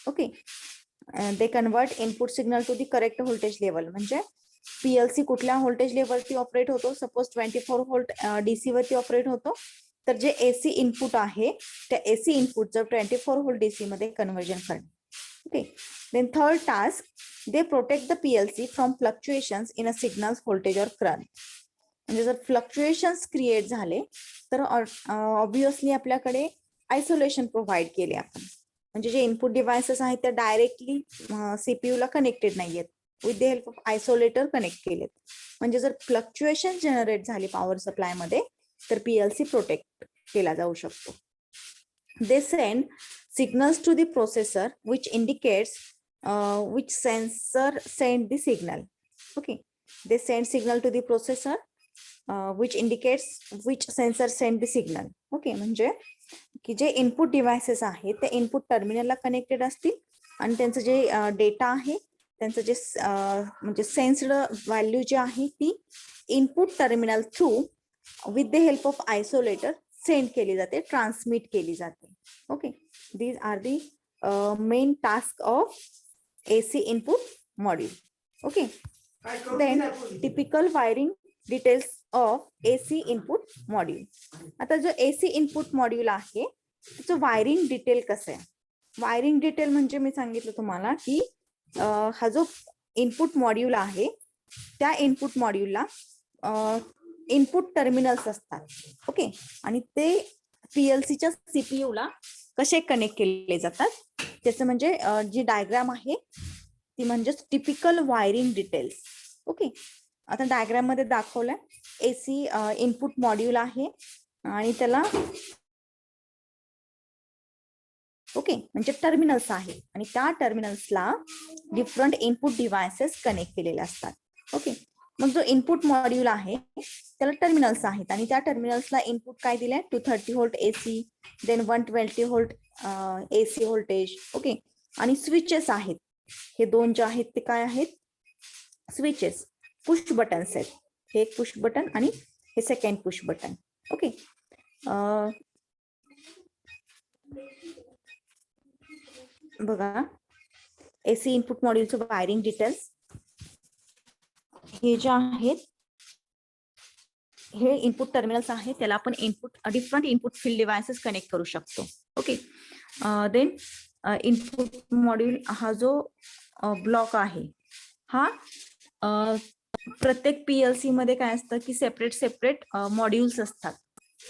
Okay, they convert input signal to the correct voltage level म्हणजे PLC कुठल्या व्होल्टेज लेवलती ऑपरेट होतो? सपोज 24 व्होल्ट DC वरती ऑपरेट होतो, तर जे AC इनपुट आहे त्या AC इनपुटचं 24 व्होल्ट DC मध्ये कन्वर्जन करणे. Okay, then third task, they protect the PLC from fluctuations in a signals voltage or current. म्हणजे जर फ्लक्च्युएशन्स क्रिएट झाले तर ऑब्विसली आपल्याकडे आयसोलेशन प्रोव्हाइड केले आपण, म्हणजे जे इनपुट डिव्हायसेस आहेत त्या डायरेक्टली CPU ला कनेक्टेड नाहीयेत, with the help of isolator connect केलेत. म्हणजे जर फ्लक्च्युएशन जनरेट झाली पॉवर सप्लाय मध्ये तर PLC प्रोटेक्ट केला जाऊ शकतो. They send signals to the processor which indicates which sensor send the signal. Okay, they send signal to the processor which indicates which sensor send the signal. Okay, म्हणजे की जे इनपुट डिव्हायसेस आहेत ते इनपुट टर्मिनलला कनेक्टेड असतील आणि त्यांचं जे डेटा आहे त्यांचं जे म्हणजे सेन्स्ड व्हॅल्यू जी आहे ती input terminal through with the help of isolator send केली जाते, ट्रान्समिट केली जाते. Okay, these are the main task of AC input module. Okay, then typical wiring details of AC input module. आता जो AC इनपुट मॉड्यूल आहे त्याचं वायरिंग डिटेल कसं आहे? वायरिंग डिटेल म्हणजे मी सांगितलं तुम्हाला की हा जो इनपुट मॉड्यूल आहे त्या इनपुट मॉड्यूलला इनपुट टर्मिनल्स असतात. ओके, आणि ते PLCच्या CPU ला कसे कनेक्ट केले जातात त्याचं म्हणजे जी डायग्राम आहे ती म्हणजे टिपिकल वायरिंग डिटेल्स. ओके, आता डायग्राम मध्ये दाखवलंय AC इनपुट मॉड्यूल आहे आणि त्याला ओके म्हणजे टर्मिनल्स आहे आणि त्या टर्मिनल्सला डिफरंट इनपुट डिव्हायसेस कनेक्ट केलेले असतात. ओके, मग जो इनपुट मॉड्यूल आहे त्याला टर्मिनल्स आहेत आणि त्या टर्मिनल्सला इनपुट काय दिलंय? 230 व्होल्ट AC, देन 120 व्होल्ट AC व्होल्टेज. ओके, आणि स्विचेस आहेत. हे दोन जे आहेत ते काय आहेत, स्विचेस, पुश बटन्स आहेत. हे एक पुश बटन आणि हे सेकंड पुश बटन. ओके, बघा एसी इनपुट मॉड्यूलचं वायरिंग डिटेल्स. हे जे आहेत हे इनपुट टर्मिनल्स आहेत, त्याला आपण different input field devices connect करू शकतो. ओके, देन इनपुट मॉड्यूल हा जो ब्लॉक आहे हा प्रत्येक पीएलसी मध्ये काय असतं की सेपरेट मॉड्यूल्स असतात.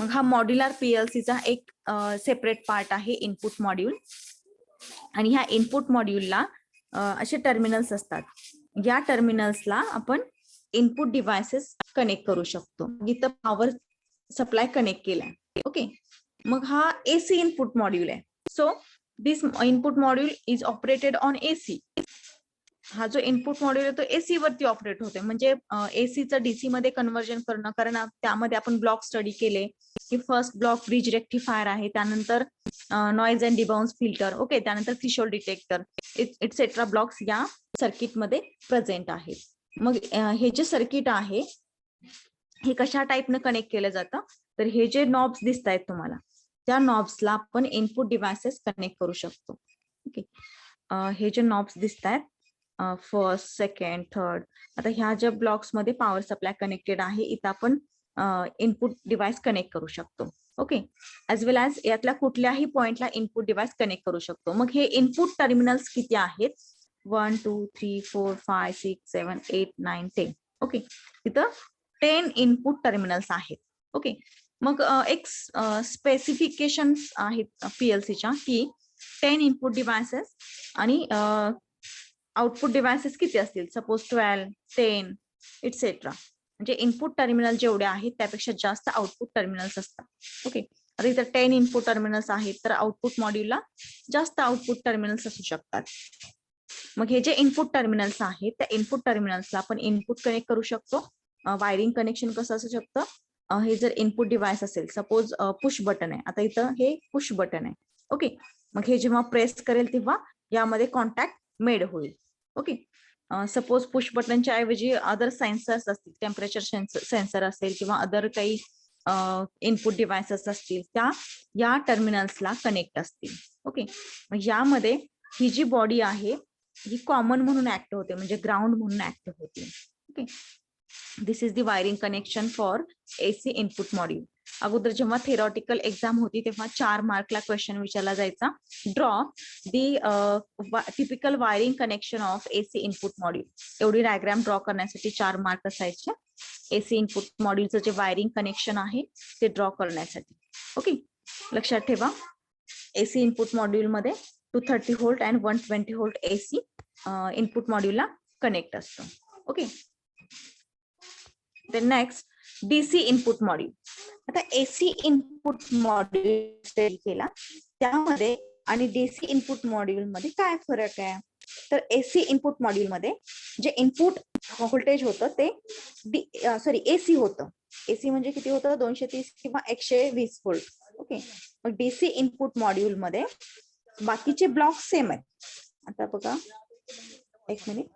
मग हा मॉड्युलर पीएलसीचा एक सेपरेट पार्ट आहे इनपुट मॉड्यूल. आणि ह्या इनपुट मॉड्यूलला असे टर्मिनल्स असतात. या टर्मिनल्सला आपण इनपुट डिव्हाइसेस कनेक्ट करू शकतो. इथं पॉवर सप्लाय कनेक्ट केलाय. ओके, मग हा एसी इनपुट मॉड्यूल आहे. So this input module is operated on AC. हा जो इनपुट मॉड्यूल आहे तो एसी वरती ऑपरेट होते. म्हणजे एसीचं डीसी मध्ये कन्व्हर्जन करणं, कारण त्यामध्ये आपण ब्लॉक स्टडी केले की फर्स्ट ब्लॉक ब्रिज रेक्टिफायर आहे, त्यानंतर noise and debounce filter, okay, त्यानंतर थ्रेशोल्ड डिटेक्टर इटसेट्रा ब्लॉक्स या सर्किट मध्ये प्रेझेंट आहेत. मग हे जे सर्किट आहे हे कशा टाईपनं कनेक्ट केलं जातं, तर हे जे नॉब्स दिसत आहेत तुम्हाला त्या नॉब्सला आपण इनपुट डिव्हाइसेस कनेक्ट करू शकतो. ओके, हे जे नॉब्स दिसत आहेत फर्स्ट, सेकंड, थर्ड, आता ह्या ज्या ब्लॉक्स मध्ये पॉवर सप्लाय कनेक्टेड आहे इथं आपण इनपुट डिव्हाइस कनेक्ट करू शकतो. ओके, ॲज वेल ॲज यातल्या कुठल्याही पॉइंटला इनपुट डिव्हाइस कनेक्ट करू शकतो. मग हे इनपुट टर्मिनल्स किती आहेत, 1 2 3 4 5 6 7 8 9 10. ओके, इथं 10 इनपुट टर्मिनल्स आहेत. ओके, मग एक स्पेसिफिकेशन्स आहेत पीएलसीच्या की 10 इनपुट डिव्हाइसेस आणि आउटपुट डिव्हाइसेस किती असतील, सपोज 12, 10 इटसेट्रा. म्हणजे इनपुट टर्मिनल जेवढे आहेत त्यापेक्षा जास्त आउटपुट टर्मिनल्स असतात. ओके, आता इथं 10 इनपुट टर्मिनल्स आहेत तर आउटपुट मॉड्यूलला जास्त आउटपुट टर्मिनल्स असू शकतात. मग हे जे इनपुट टर्मिनल्स आहेत त्या इनपुट टर्मिनल्सला आपण इनपुट कनेक्ट करू शकतो. वायरिंग कनेक्शन कसं असू शकतं, हे जर इनपुट डिव्हाइस असेल, सपोज पुश बटन आहे, आता इथं हे पुश बटन आहे. ओके, मग हे जेव्हा प्रेस करेल तेव्हा यामध्ये कॉन्टॅक्ट मेड होईल. ओके, सपोज पुश बटनच्या ऐवजी अदर सेन्सर्स असतील, टेम्परेचर सेन्सर असेल किंवा अदर काही इनपुट डिव्हाइसेस असतील त्या या टर्मिनल्सला कनेक्ट असतील. ओके, मग यामध्ये ही जी बॉडी आहे ही कॉमन म्हणून ऍक्ट होते, म्हणजे ग्राउंड म्हणून ऍक्ट होते. Okay, this is the wiring connection for AC input module. अगोदर जेव्हा थेरॉटिकल एक्झाम होती तेव्हा 4 मार्कला क्वेश्चन विचारला जायचा, draw the typical wiring connection of AC input module. एवढी डायग्राम ड्रॉ करण्यासाठी 4 मार्क असायचे एसी इनपुट मॉड्यूलचं जे वायरिंग कनेक्शन आहे ते ड्रॉ करण्यासाठी. ओके, लक्षात ठेवा एसी इनपुट मॉड्यूल मध्ये 230 volt and 120 volt AC input मॉड्यूलला कनेक्ट असतं. Okay, then next DC input module. आता एसी इनपुट मॉड्यूल स्टडी केला त्यामध्ये आणि डीसी इनपुट मॉड्यूल मध्ये काय फरक आहे, तर एसी इनपुट मॉड्यूल मध्ये जे इनपुट व्होल्टेज होतं ते एसी होतं. एसी म्हणजे किती होतं, 230 किंवा 120 व्होल्ट. ओके, मग डीसी इनपुट मॉड्यूल मध्ये बाकीचे ब्लॉक सेम आहेत. आता बघा एक मिनिट,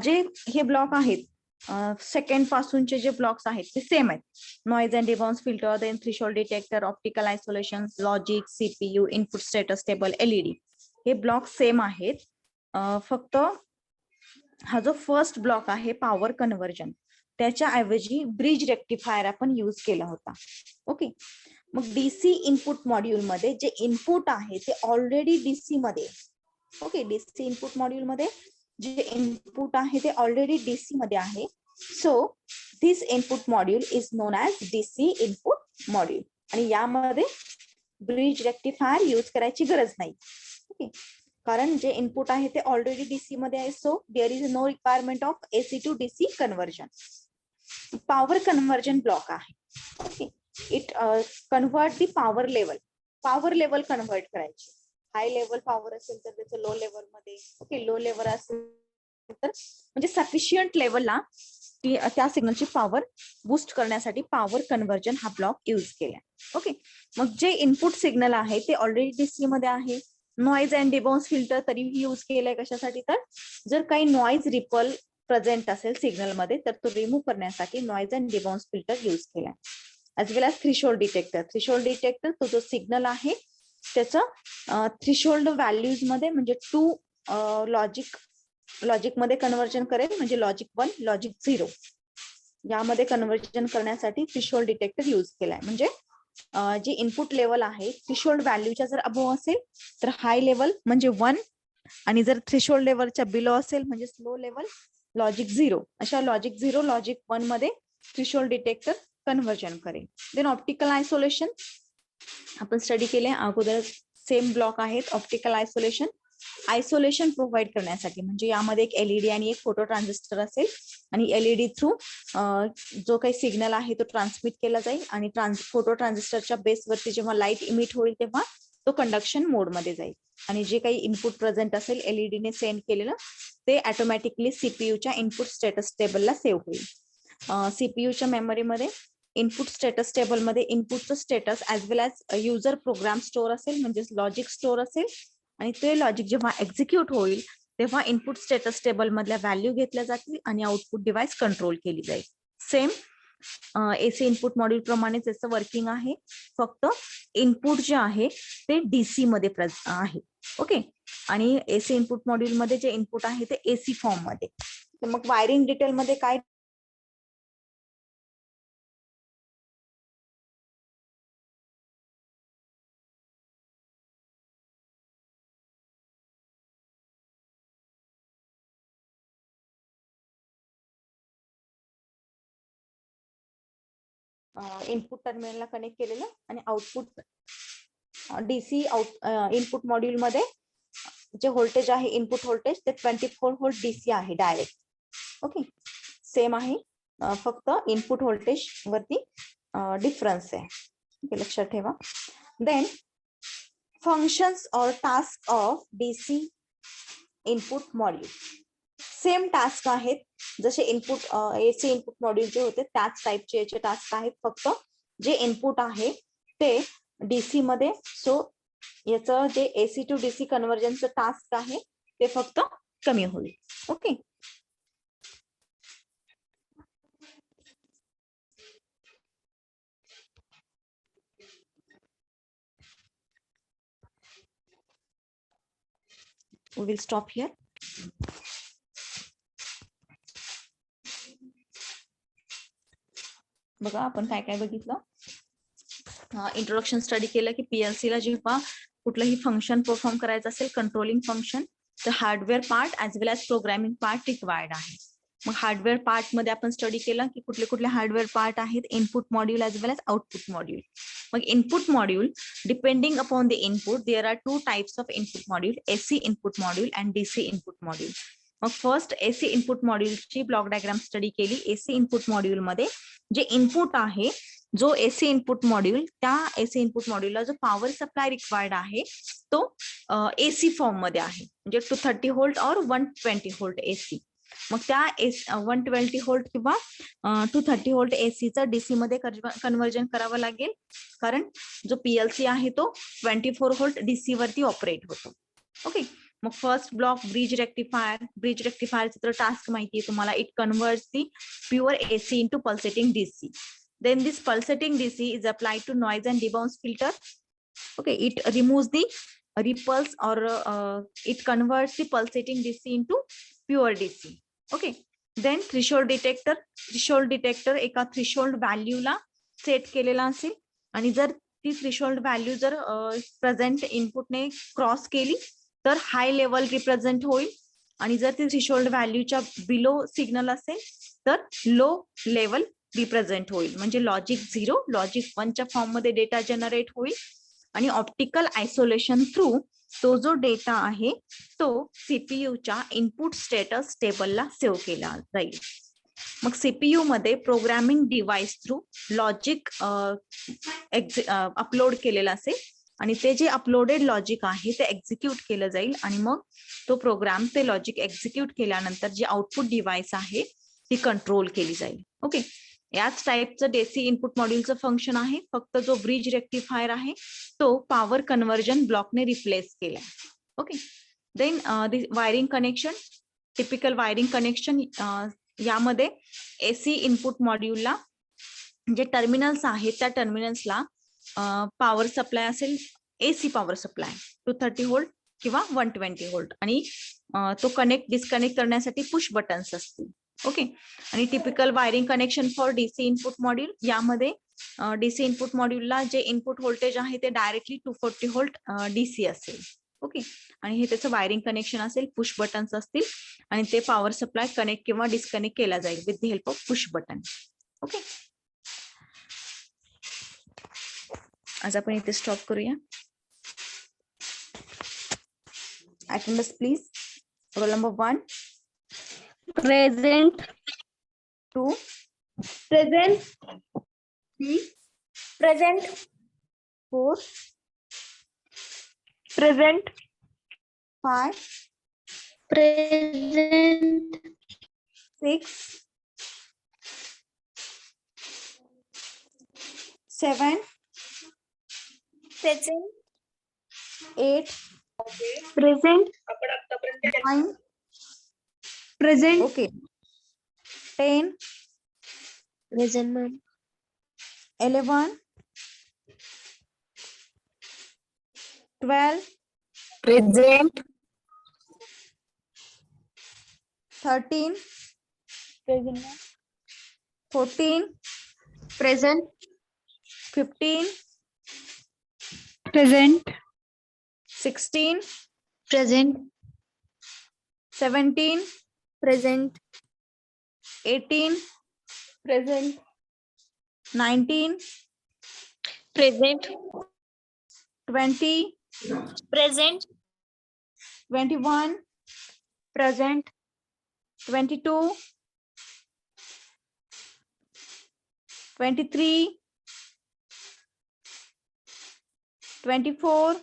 जे हे ब्लॉक आहेत सेकंड पासूनचे जे ब्लॉक्स आहेत ते सेम आहेत. Noise and debounce filter, then threshold detector, optical isolation, logic, CPU, input status table, LED, हे ब्लॉक सेम आहेत. फक्त हा जो फर्स्ट ब्लॉक आहे पॉवर कन्व्हर्जन त्याच्या ऐवजी ब्रिज रेक्टिफायर आपण यूज केला होता. ओके, मग डीसी इनपुट मॉड्यूल मध्ये जे इनपुट आहे ते ऑलरेडी डीसी मध्ये. ओके, डीसी इनपुट मॉड्यूल मध्ये जे इनपुट आहे ते ऑलरेडी डीसी मध्ये आहे. So this input module is non as DC input module आणि यामध्ये ब्रिज रेक्टिफायर यूज करायची गरज नाही. ओके, कारण जे इनपुट आहे ते ऑलरेडी डीसी मध्ये आहे. So there is no requirement of AC to DC conversion. Power conversion block आहे. Okay, it convert the power level convert करायची. हाय लेवल पॉवर असेल तर त्याचं लो लेवल मध्ये, ओके, लो लेवल असेल तर म्हणजे सफिशियंट लेवलला त्या सिग्नलची पॉवर बूस्ट करण्यासाठी पॉवर कन्व्हर्जन हा ब्लॉक यूज केला. ओके, मग जे इनपुट सिग्नल आहे ते ऑलरेडी डीसी मध्ये आहे. नॉइज अँड डिबाउन्स फिल्टर तरीही यूज केलाय कशासाठी, तर जर काही नॉइज रिपल प्रेझेंट असेल सिग्नल मध्ये तर तो रिमूव्ह करण्यासाठी noise and debounce filter use केलाय. As well as threshold detector. Threshold detector तो जो सिग्नल आहे त्याचं थ्रेशोल्ड व्हॅल्यूज मध्ये म्हणजे 2 लॉजिक मध्ये कन्व्हर्जन करेल, म्हणजे लॉजिक 1 लॉजिक 0 यामध्ये कन्व्हर्जन करण्यासाठी थ्रेशोल्ड डिटेक्टर यूज केलाय. म्हणजे जे इनपुट लेवल आहे थ्रेशोल्ड व्हॅल्यूच्या जर अबोव असेल तर हाय लेवल म्हणजे 1, आणि जर थ्रेशोल्ड लेवलच्या बिलो असेल म्हणजे स्लो लेवल लॉजिक 0. अशा लॉजिक 0 लॉजिक 1 मध्ये थ्रेशोल्ड डिटेक्टर कन्व्हर्जन करेल. देन ऑप्टिकल आयसोलेशन आपण स्टडी केले अगोदर. सेम ब्लॉक आहेत. ऑप्टिकल आयसोलेशन प्रोव्हाइड करण्यासाठी म्हणजे यामध्ये एक एलईडी आणि एक फोटो ट्रान्झिस्टर असेल, आणि एलईडी थ्रू जो काही सिग्नल आहे तो ट्रान्समिट केला जाईल, आणि फोटो ट्रान्झिस्टरच्या बेसवरती जेव्हा लाईट इमिट होईल तेव्हा तो कंडक्शन मोड मध्ये जाईल, आणि जे काही इनपुट प्रेझेंट असेल एलईडी ने सेंड केलेलं ते ऑटोमॅटिकली सीपीयूच्या इनपुट स्टेटस टेबलला सेव्ह होईल. सीपीयूच्या मेमरीमध्ये इनपुट स्टेटस टेबल मध्ये इनपुटचं स्टेटस ऍज वेल ॲज युजर प्रोग्राम स्टोअर असेल, म्हणजे लॉजिक स्टोअर असेल, आणि ते लॉजिक जेव्हा एक्झिक्यूट होईल तेव्हा इनपुट स्टेटस टेबल मधल्या व्हॅल्यू घेतल्या जातील आणि आउटपुट डिव्हाइस कंट्रोल केली जाईल. सेम एसी इनपुट मॉड्यूल प्रमाणे त्याचं वर्किंग आहे, फक्त इनपुट जे आहे ते डीसी मध्ये आहे. ओके, आणि एसी इनपुट मॉड्यूल मध्ये जे इनपुट आहे ते एसी फॉर्म मध्ये. मग वायरिंग डिटेल मध्ये काय इनपुट टर्मिनलला कनेक्ट केलेलं आणि आउटपुट डीसी इनपुट मॉड्यूल मध्ये जे व्होल्टेज आहे इनपुट व्होल्टेज ते 24 व्होल्ट डीसी आहे डायरेक्ट. ओके, सेम आहे, फक्त इनपुट व्होल्टेज वरती डिफरन्स आहे. ओके, लक्षात ठेवा. देन फंक्शन्स और task of DC input module. Same task आहेत जसे इनपुट एसी इनपुट मॉड्यूल जे होते त्याच टाइपचे याचे टास्क आहेत, फक्त जे इनपुट आहे ते डीसी मध्ये. सो याचं जे एसी टू डीसी कन्व्हर्जनचं टास्क आहे ते फक्त कमी होईल. Okay, we will stop here. बघा आपण काय काय बघितलं. इंट्रोडक्शन स्टडी केलं की पीएलसी ला जेव्हा कुठलंही फंक्शन परफॉर्म करायचं असेल कंट्रोलिंग फंक्शन तर hardware part as well as programming part required आहे. मग हार्डवेअर पार्ट मध्ये आपण स्टडी केलं की कुठले कुठले हार्डवेअर पार्ट आहेत, input module as well as output module. मग input module depending upon the input there are 2 types of input module, AC input module and DC input module. मग फर्स्ट एसी इनपुट मॉड्यूलची ब्लॉक डायग्राम स्टडी केली. एसी इनपुट मॉड्यूल मध्ये जे इनपुट आहे जो एसी इनपुट मॉड्यूल त्या एसी इनपुट मॉड्यूलला जो पॉवर सप्लाय रिक्वायर्ड आहे तो एसी फॉर्म मध्ये आहे, म्हणजे 230 व्होल्ट और 120 व्होल्ट एसी. मग त्या 120 व्होल्ट किंवा 230 व्होल्ट एसीचं डीसी मध्ये कन्व्हर्जन करावं लागेल, कारण जो पीएलसी आहे तो 24 व्होल्ट डीसी वरती ऑपरेट होतो. ओके, मग first block bridge rectifier. Bridge रेक्टिफायरचं तर टास्क माहिती आहे तुम्हाला. It converts the pure AC into pulsating DC. Then this pulsating DC is applied to noise and debounce filter. Okay, it removes the ripples or it converts the pulsating DC into pure DC. Okay, then threshold detector. Threshold detector एका threshold value ला सेट केलेला असेल, आणि जर ती threshold value जर प्रेझेंट इनपुटने क्रॉस केली तर हाय लेवल रिप्रेझेंट होईल, आणि जर ती थ्रेशोल्ड व्हॅल्यूच्या बिलो सिग्नल असेल तर लो लेवल रिप्रेझेंट होईल, म्हणजे लॉजिक 0 लॉजिक 1च्या फॉर्म मध्ये डेटा जनरेट होईल, आणि ऑप्टिकल आयसोलेशन थ्रू तो जो डेटा आहे तो सीपीयूच्या इनपुट स्टेटस टेबलला सेव्ह केला जाईल. मग सीपीयू मध्ये programming device through logic upload केलेलं असेल, आणि ते जे अपलोडेड लॉजिक आहे ते एक्झिक्यूट केलं जाईल, आणि मग तो प्रोग्राम ते लॉजिक एक्झिक्यूट केल्यानंतर जे आउटपुट डिव्हाइस आहे ती कंट्रोल केली जाईल. ओके, याच टाईपचं DC इनपुट मॉड्यूलचं फंक्शन आहे, फक्त जो ब्रिज रेक्टिफायर आहे तो पॉवर कन्व्हर्जन ब्लॉकने रिप्लेस केलाय. Okay, then wiring connection, typical wiring connection, यामध्ये AC इनपुट मॉड्यूलला जे टर्मिनल्स आहेत त्या टर्मिनल्सला पॉवर सप्लाय असेल, AC पॉवर सप्लाय 230 व्होल्ट किंवा 120 व्होल्ट, आणि तो कनेक्ट डिस्कनेक्ट करण्यासाठी पुश बटन्स असतील. ओके, आणि typical wiring connection for DC input module, यामध्ये DC इनपुट मॉड्यूलला जे इनपुट व्होल्टेज आहे ते डायरेक्टली 240 व्होल्ट DC असेल. ओके, आणि हे त्याचं वायरिंग कनेक्शन असेल, पुश बटन्स असतील, आणि ते पॉवर सप्लाय कनेक्ट किंवा डिस्कनेक्ट केला जाईल with the help of push button. Okay, आज आपण इथे स्टॉप करूया. Attendance please. Roll number 1. Present. 2. Present. 3. Present. 4. Present. 5. Present. 6. 7. Present. 8. Present. 9. Present. Okay. 10. Present, ma'am. 11. 12. Present. 13. Present, ma'am. 14. Present. 15. Present. 16. Present. 17. Present. 18. Present. 19. Present. 20. Present. 21. Present. 22. 23. 24.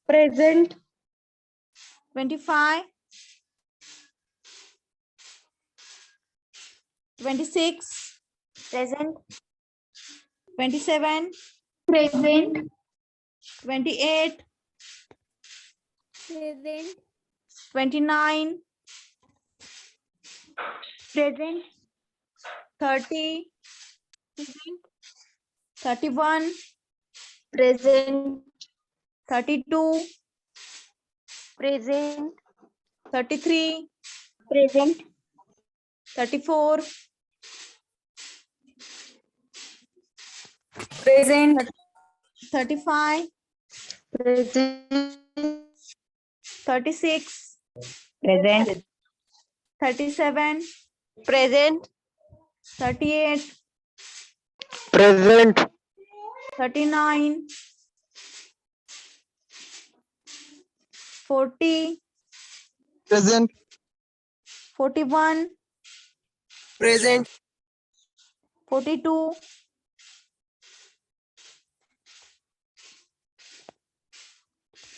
Present. 25. 26. Present. 27. Present. 28. Present. 29. Present. 30. 31. Present. 32. Present. 33. Present. 34. Present. 35. Present. 36. Present. 37. Present. 38. Present. 39. 40. Present. 41. Present. 42.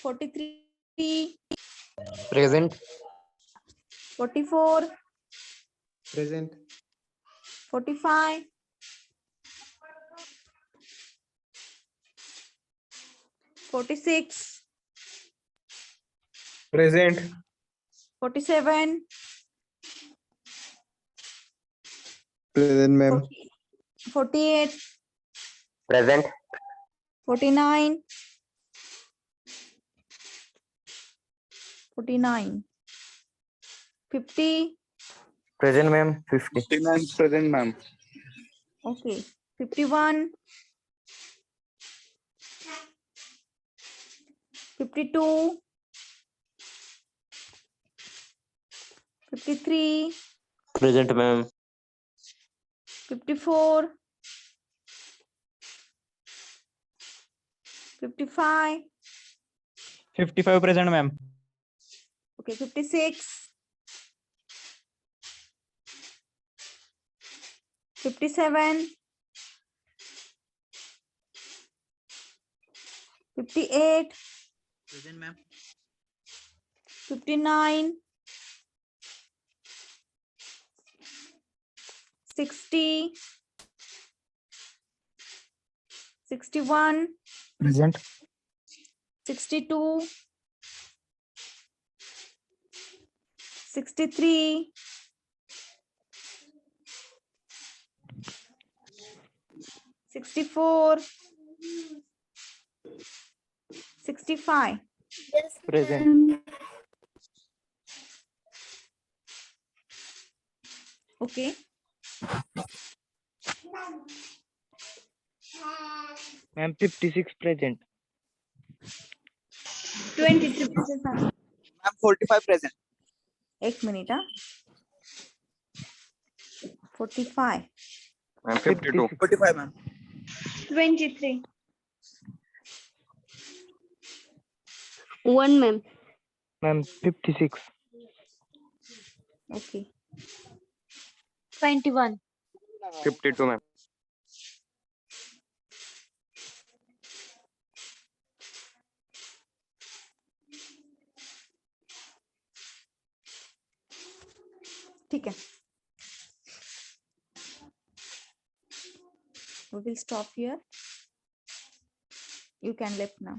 43. Present. 44. Present. 45. 46. Present. 47. Present, ma'am. 48. Present. 49. 49. 50. Present, ma'am. 50. 59 present, ma'am. Okay. 51. 52. 53. Present, ma'am. 54. 55. 55 present, ma'am. Okay, 56. 57. 58. Present, ma'am. 59. 60, 61, Present. 62, 63, 64, 65. Present. Okay. Ma'am, 56 present. 23. Ma'am, 45 present. एक मिनिट हा. 45. Ma'am, 52. 45, ma'am. 23. 1, ma'am. Ma'am, 56. Okay. 21. 52, ma'am. ठीक है. We will stop here. You can leave now.